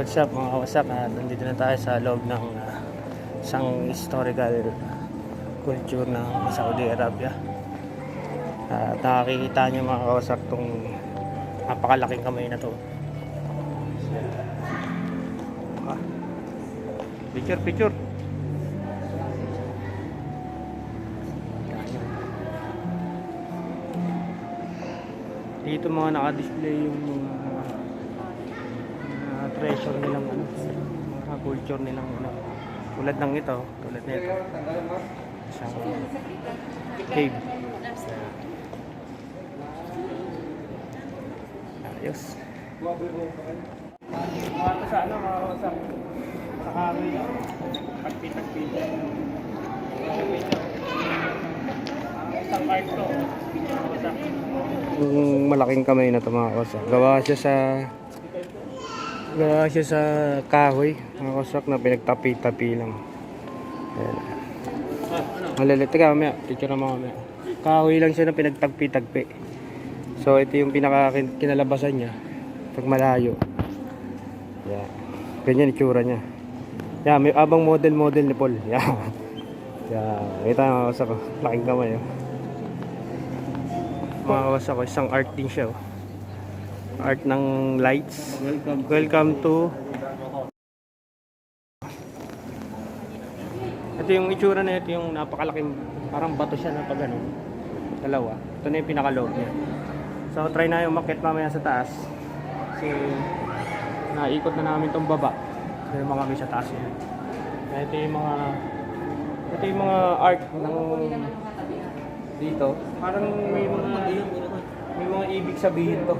What's up mga kawasak? Nandito na tayo sa loob ng isang historical culture ng Saudi Arabia. At nakikita nyo mga kawasak itong napakalaking kamay na to. Picture. Dito mga naka-display yung mga treasure nilang mga culture nilang tulad ng ito, tulad nito. Isang cave. Ayos. Mga sa sa kahoy lang. Pagpitag-pita. Isang art to. Yung malaking kamay na ito mga kawasak. Gawa siya sa kahoy mga kawasak na pinagtapi-tapi lang. Ayan. Malalit. Teka mamaya. Picture na mamaya. Kahoy lang siya na pinagtagpi-tagpi. So ito yung kinalabasan niya. Pag malayo. Ayan. Ganyan itsura niya. Yan, may abang model ni Paul. Yan. Yan. Kita mga kawasak. Laking kamay. Mga kawasak ko, isang art din siya. Art ng lights. Welcome to. Ito yung itsura na ito, yung napakalaking parang bato siya na pag dalawa. Ito na yung pinakaloob niya. So try na yung umakyat mamaya sa taas. Kasi naikot na namin tong baba. Pero mga kami sa taas niya. Ito yung mga art ng dito. Parang may mga ibig sabihin to.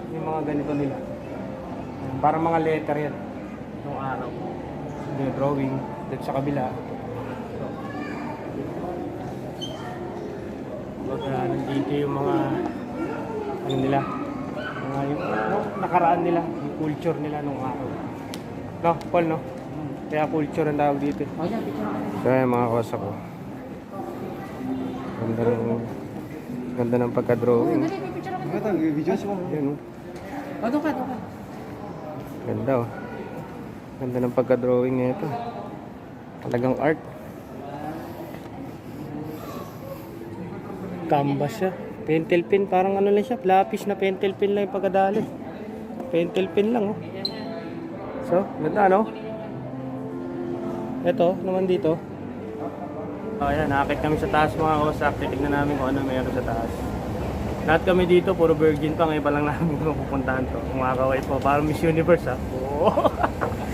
May mga ganito nila. Parang mga letter yan. Nung araw. Yung drawing dito sa kabila. Nandito yung mga nila. Yung nakaraan nila, yung culture nila nung araw. No, Paul, no? Kaya culture ang tawag dito. Kaya mga kawasak ko. Ganda ng pagka-drawing. Yan, ganda, oh. Ganda ng pagka-drawing nito. Talagang art. Canvas siya. Pentel pen, parang lang siya. Lapis na pentel pen lang yung pagkadali. Pentel pen lang, oh. So, ganda, no? Ito, naman dito. Ayan, nakakit kami sa taas mga kawasak. Titignan namin kung ano mayroon sa taas. Lahat kami dito, puro virgin pa. Ngayon pa lang namin pupuntahan to. Kumakaway po, parang Miss Universe, ha? Oo.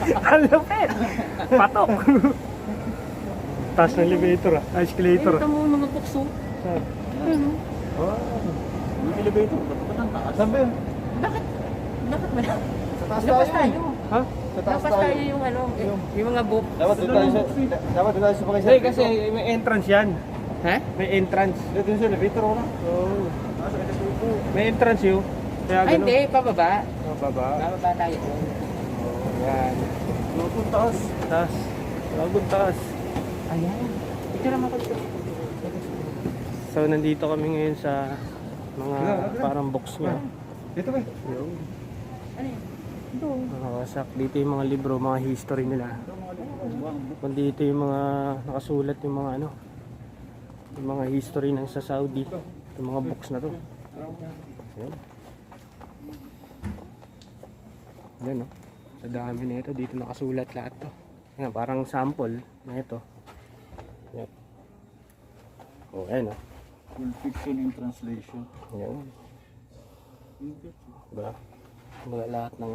Ang lupit! Patok! Taas ng elevator, ha? Escalator. Ito mo mga bukso. Saan? Wow. Yung elevator, ba't ang taas? Saan ba yun? Bakit ba? Sa taas Lapas tayo. tayo. Ha? Sa taas Lapas tayo yung yung mga book. Dapat doon tayo sa mga isa. Kasi may entrance yan. Ha? May entrance. Dito yung elevator, wala? Oo. May entrance yun. Kaya Ay, hindi. Pababa. Baba. Bababa tayo. Yan. Lupon taas. Taas. Lagod taas. Ayan. Ito naman ko dito. So, nandito kami ngayon sa mga parang box niya. Dito ba? Yung Ano yun? Ito. nakawasak. Dito yung mga libro, mga history nila. Dito yung mga nakasulat yung mga yung mga history ng sa Saudi. Yung mga books na to. Ayan. Ayan, no? Sa dami na ito. Dito nakasulat lahat to. Ayan, parang sample na ito. Ayan. Oh, ayan, no? Full fiction in translation. Ayan. Diba? Mga lahat ng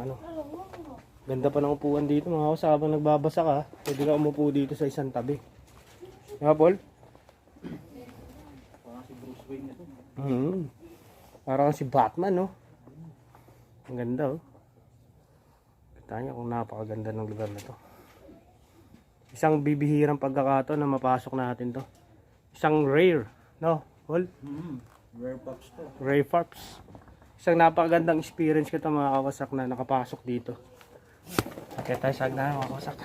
Ganda pa ng upuan dito mga kawasak. Habang nagbabasa ka, pwede ka umupo dito sa isang tabi. Diba, Paul? Parang si Bruce Wayne ito. Parang si Batman, no? Ang ganda, oh. Kita niyo kung napakaganda ng lugar na to. Isang bibihirang pagkakataon na mapasok natin to. Isang rare, no? Paul? Rare Pops to. Rare Pops. Isang napakagandang experience ko ito mga kawasak na nakapasok dito. Kaya tayo sa agnahan mga kawasak.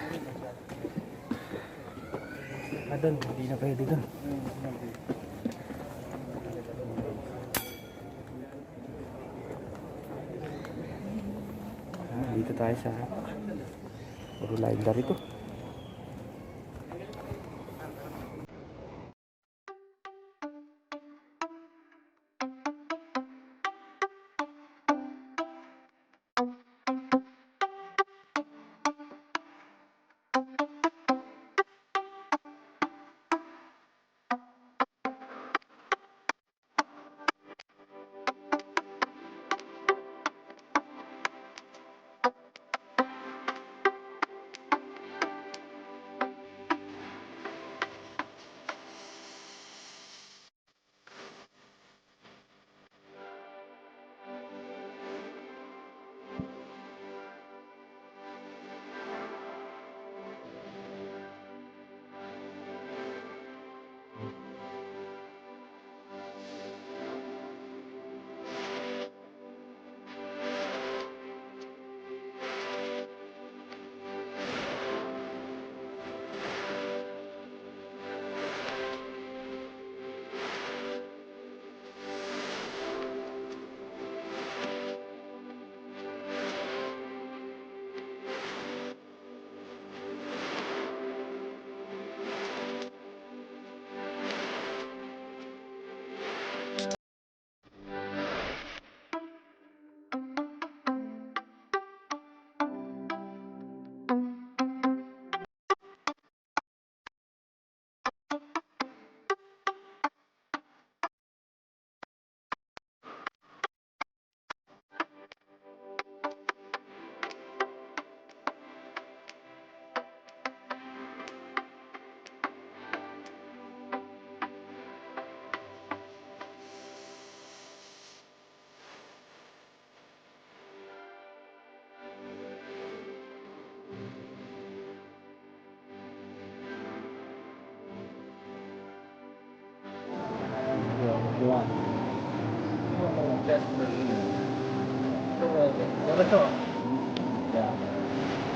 Doon, hindi na pwede doon. Dito tayo sa Puro library to.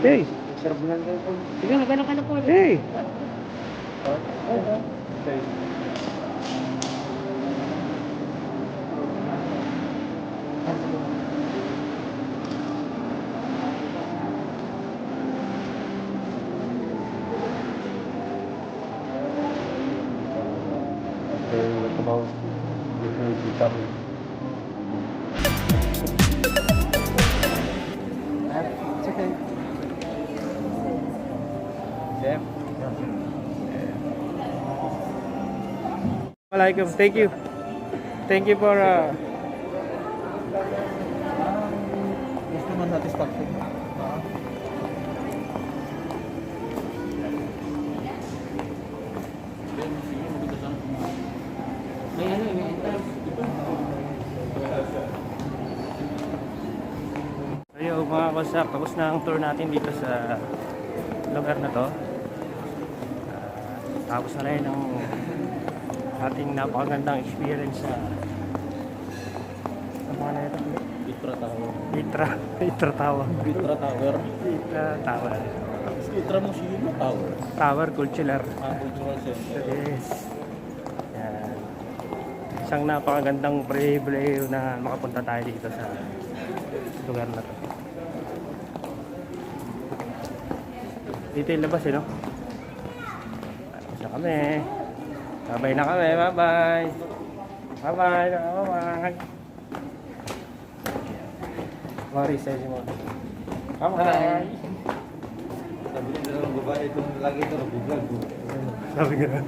Hey, Sige, magkano ka na po? hey. Assalamualaikum. Thank you. Thank you for Customer satisfaction. May ano, may entrance. Ayun mga kausap, tapos na ang tour natin dito sa lugar na to. Tapos na rin ang ating napakagandang experience sa mga na ito. Vitra Tower. Vitra Tower. Vitra Tower. Vitra Tower. Vitra Museum Tower. Tower Cultural. Cultural Center. Yes. Yan. Isang napakagandang pre-play na makapunta tayo dito sa lugar na to. Dito yung labas no? Tapos na kami. Bye-bye na kami. Bye-bye. Bye-bye. Bye-bye. Mari sa inyo. Bye-bye. Sabi nila ng babae itong lagi ito nag-vlog. Sabi nga.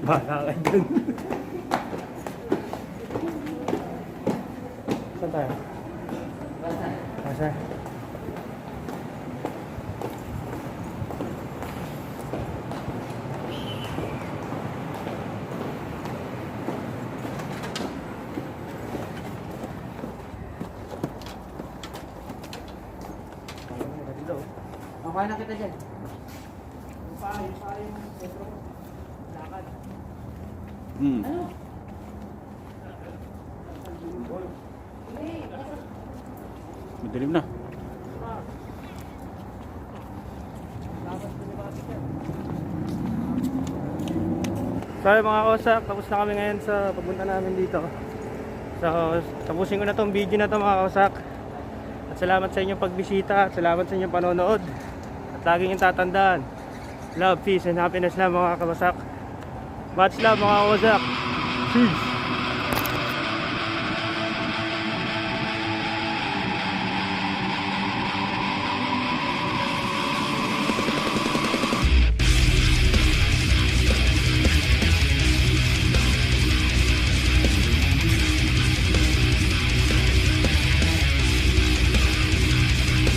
Baka ka dyan. Saan tayo? Masa? Okay na kita dyan. Ano? Madilim na. So mga kausap, tapos na kami ngayon sa pagpunta namin dito. So tapusin ko na tong video na to mga kausap. At salamat sa inyong pagbisita. At salamat sa inyong panonood. At laging yung tatandaan. Love, peace, and happiness lang mga kawasak. Much love mga kawasak. Peace.